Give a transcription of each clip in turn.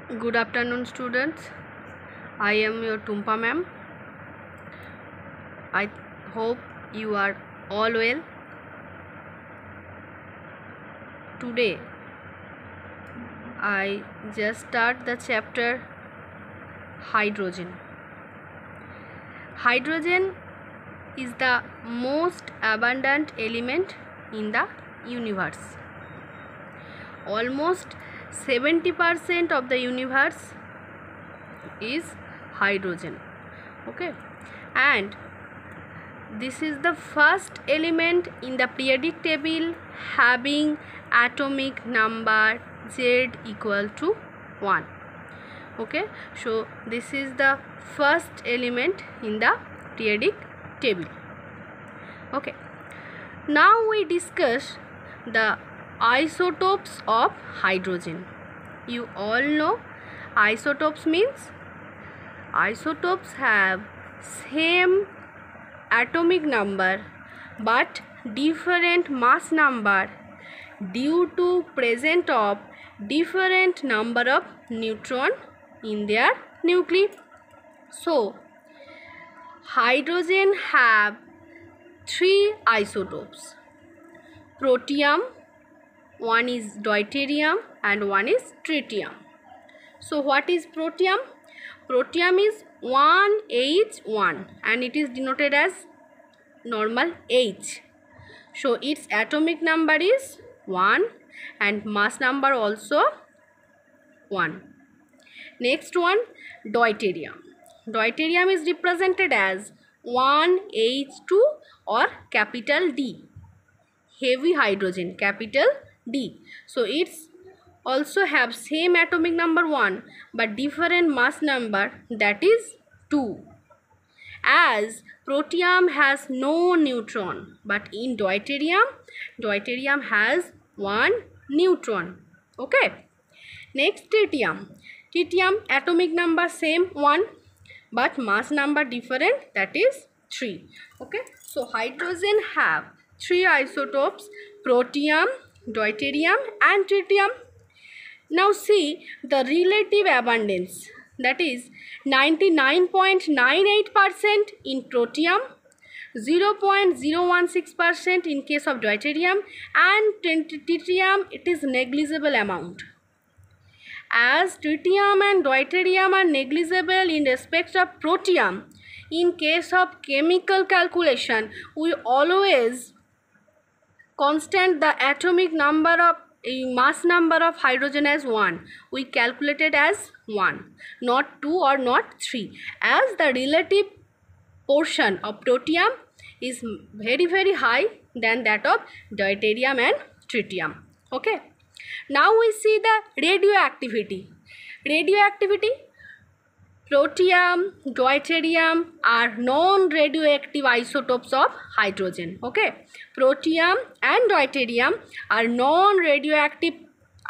Good afternoon, students. I am your Tumpa ma'am. I hope you are all well. Today I just start the chapter hydrogen. Hydrogen is the most abundant element in the universe. Almost 70% of the universe is hydrogen. Okay, and this is the first element in the periodic table having atomic number Z equal to 1. Okay, so this is the first element in the periodic table. Okay, now we discuss the isotopes of hydrogen. You all know isotopes means isotopes have same atomic number but different mass number due to presence of different number of neutron in their nuclei. So hydrogen have 3 isotopes: protium, one is deuterium and one is tritium. So what is protium? Protium is 1H1 and it is denoted as normal H. So its atomic number is 1 and mass number also 1. Next one, deuterium. Deuterium is represented as 1H2 or capital D. Heavy hydrogen, capital D. So it's also have same atomic number 1 but different mass number, that is 2. As protium has no neutron but in deuterium has 1 neutron. Okay, next tritium. Tritium atomic number same 1 but mass number different, that is 3. Okay, so hydrogen have 3 isotopes: protium, deuterium and tritium. Now see the relative abundance, that is 99.98% in protium, 0.016% in case of deuterium, and tritium it is negligible amount. As tritium and deuterium are negligible in respect of protium, in case of chemical calculation we always constant the atomic number of mass number of hydrogen as 1. We calculated as 1, not 2 or not 3, as the relative portion of protium is very high than that of deuterium and tritium. Okay, now we see the radioactivity. Protium, deuterium are non-radioactive isotopes of hydrogen. Okay, protium and deuterium are non-radioactive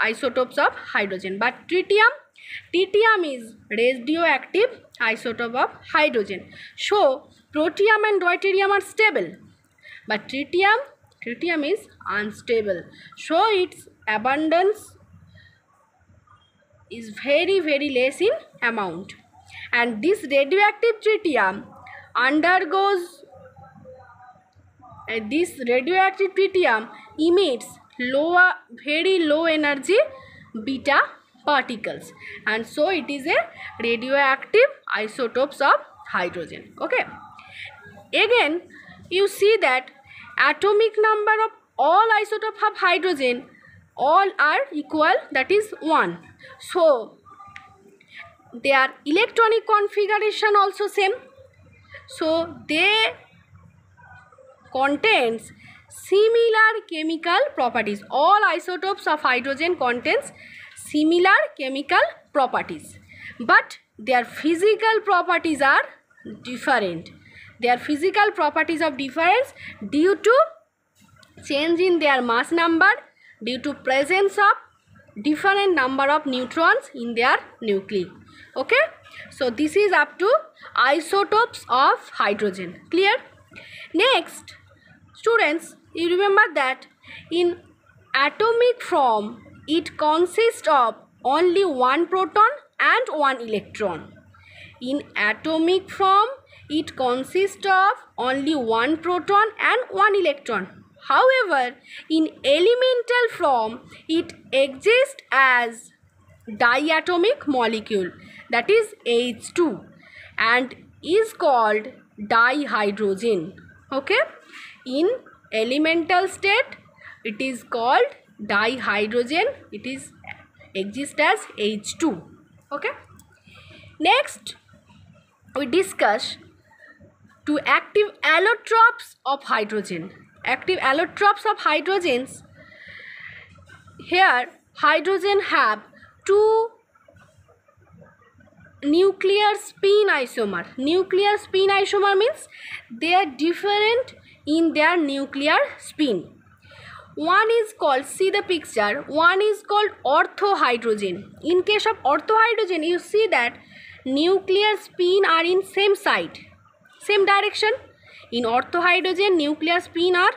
isotopes of hydrogen, but tritium is radioactive isotope of hydrogen. So protium and deuterium are stable, but tritium is unstable. So its abundance is very less in amount, and this radioactive tritium emits very low energy beta particles, and so it is a radioactive isotopes of hydrogen. Okay, again you see that atomic number of all isotopes of hydrogen all are equal, that is 1. So their electronic configuration also same, so they contains similar chemical properties. All isotopes of hydrogen contains similar chemical properties, but their physical properties are different. Their physical properties of difference due to change in their mass number, due to presence of different number of neutrons in their nuclei. Okay, so this is up to isotopes of hydrogen. Clear? Next, students, you remember that in atomic form it consists of only one proton and 1 electron. In atomic form, it consists of only 1 proton and 1 electron. However, in elemental form, it exists as diatomic molecule, that is H2, and is called dihydrogen. Okay, in elemental state it is called dihydrogen, it is exists as H2. Okay, next we discuss two active allotropes of hydrogen. Active allotropes of hydrogens. Here hydrogen have two nuclear spin isomer. Nuclear spin isomer means they are different in their nuclear spin. One is called, see the picture, one is called orthohydrogen. In case of orthohydrogen, you see that nuclear spin are in same side, same direction. In orthohydrogen, nuclear spin are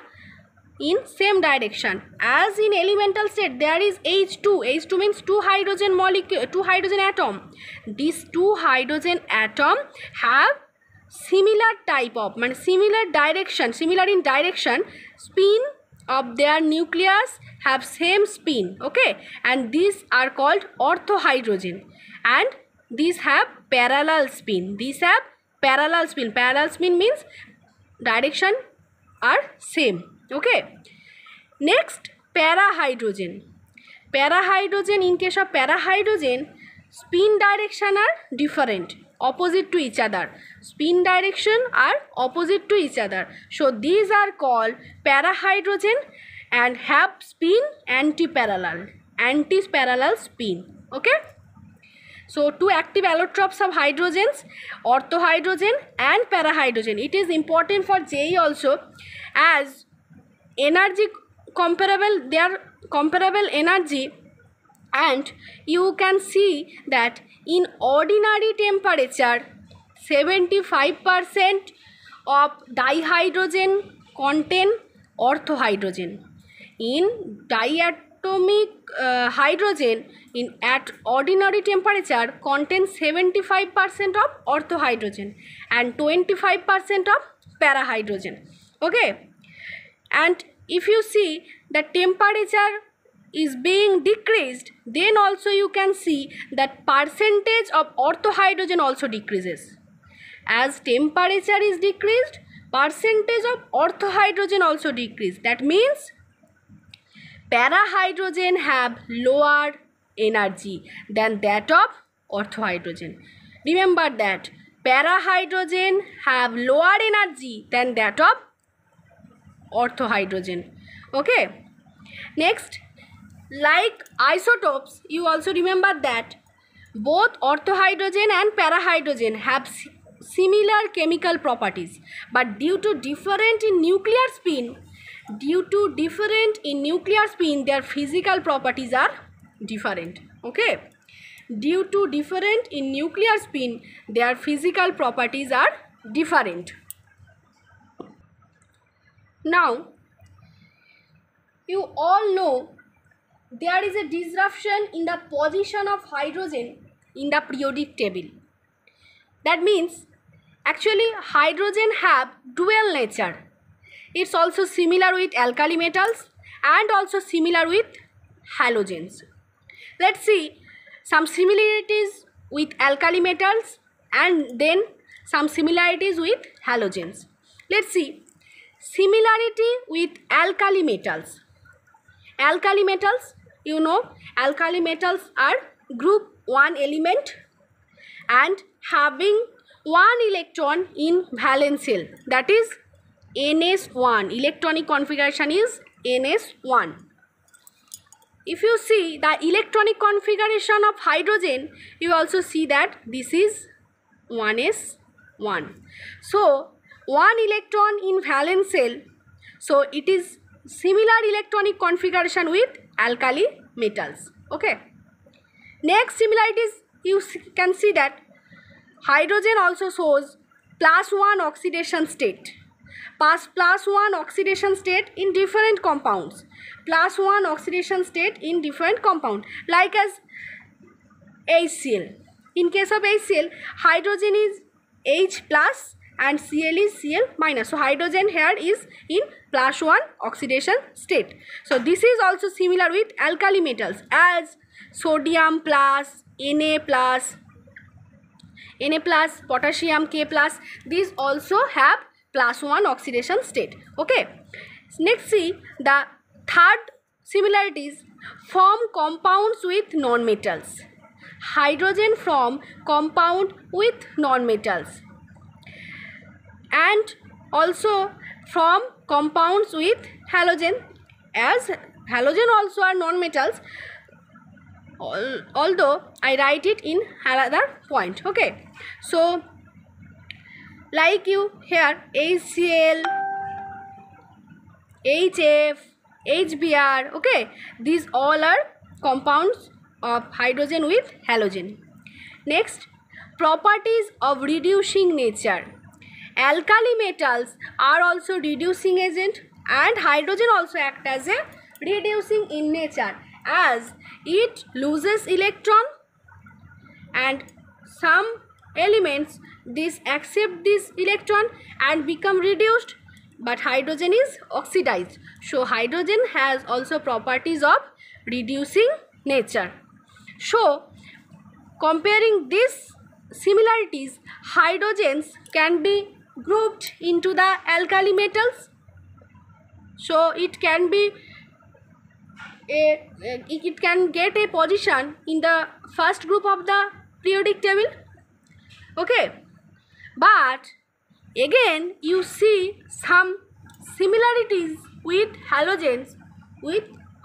in same direction. As in elemental state, there is H2. H2 means two hydrogen molecule, two hydrogen atom. These two hydrogen atom have similar type of, similar direction, similar in direction, spin of their nucleus have same spin. Okay, and these are called orthohydrogen, and these have parallel spin. These have parallel spin. Parallel spin means direction are same. Okay, next parahydrogen. Parahydrogen, in case of parahydrogen, spin direction are different, opposite to each other. Spin direction are opposite to each other. So these are called parahydrogen and have spin anti-parallel spin. Okay, so two active allotropes of hydrogens, orthohydrogen and parahydrogen. It is important for JEE also, as energy comparable, they are comparable energy, and you can see that in ordinary temperature 75% of dihydrogen contain orthohydrogen. In diatomic hydrogen at ordinary temperature contains 75% of orthohydrogen and 25% of parahydrogen. Okay, and if you see the temperature is being decreased, then also you can see that percentage of orthohydrogen also decreases. As temperature is decreased, percentage of orthohydrogen also decrease. That means parahydrogen have lower energy than that of orthohydrogen. Remember that parahydrogen have lower energy than that of orthohydrogen. Okay, next, like isotopes, you also remember that both orthohydrogen and parahydrogen have similar chemical properties, but due to different in nuclear spin, their physical properties are different. Okay, due to different in nuclear spin, their physical properties are different. Now you all know there is a disruption in the position of hydrogen in the periodic table. That means actually hydrogen have dual nature. It's also similar with alkali metals and also similar with halogens. Let's see some similarities with alkali metals and then some similarities with halogens. Let's see similarity with alkali metals. Alkali metals, you know, alkali metals are group 1 element and having 1 electron in valence shell, that is NS1. Electronic configuration is NS1. If you see the electronic configuration of hydrogen, you also see that this is 1s1. So 1 electron in valence shell, so it is similar electronic configuration with alkali metals. Okay, next similarities, you can see that hydrogen also shows +1 oxidation state. +1 oxidation state in different compounds. +1 oxidation state in different compound, like as HCl. In case of HCl, hydrogen is H plus and Cl is Cl minus. So hydrogen here is in +1 oxidation state. So this is also similar with alkali metals, as sodium plus, Na plus, potassium K plus, these also have +1 oxidation state. Okay. Next, see the third similarities: form compounds with non-metals. Hydrogen form compound with non-metals, and also from compounds with halogen, as halogen also are non-metals, although I write it in another point. Okay, so like you here, HCl, HF, HBr, okay, these all are compounds of hydrogen with halogen. Next, properties of reducing nature. Alkali metals are also reducing agent, and hydrogen also act as a reducing in nature, as it loses electron, and some elements this accept this electron and become reduced, but hydrogen is oxidized. So hydrogen has also properties of reducing nature. So comparing these similarities, hydrogens can be grouped into the alkali metals. So it can be it can get a position in the first group of the periodic table. Okay, but again you see some similarities with halogens with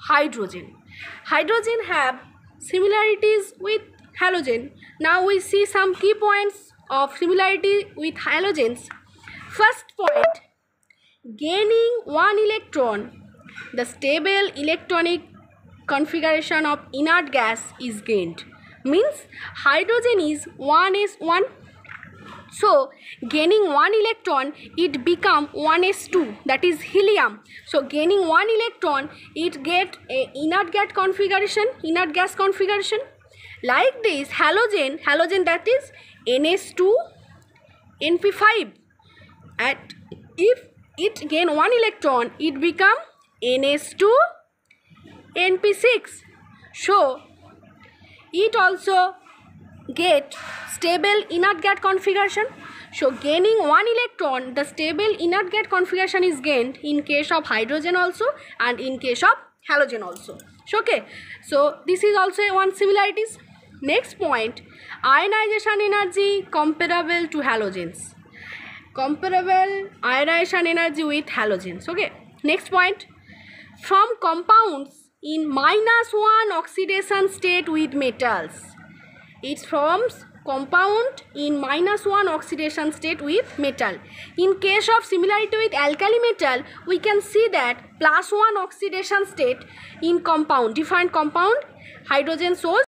hydrogen. Hydrogen have similarities with halogen. Now we see some key points of similarity with halogens. First point, gaining one electron, the stable electronic configuration of inert gas is gained. Means hydrogen is 1s1. So gaining one electron, it become 1s2, that is helium. So gaining one electron, it get a inert gas configuration. Like this, halogen that is ns2 np5, and if it gain one electron, it become ns2 np6. So it also get stable inert gas configuration. So gaining one electron, the stable inert gas configuration is gained in case of hydrogen also and in case of halogen also. So, okay, so this is also one similarities. Next point, ionization energy comparable to halogens. Comparable ionization energy with halogens. Okay, next point, from compounds in -1 oxidation state with metals. It forms compound in -1 oxidation state with metal. In case of similarity with alkali metal, we can see that +1 oxidation state in compound, different compound, hydrogen shows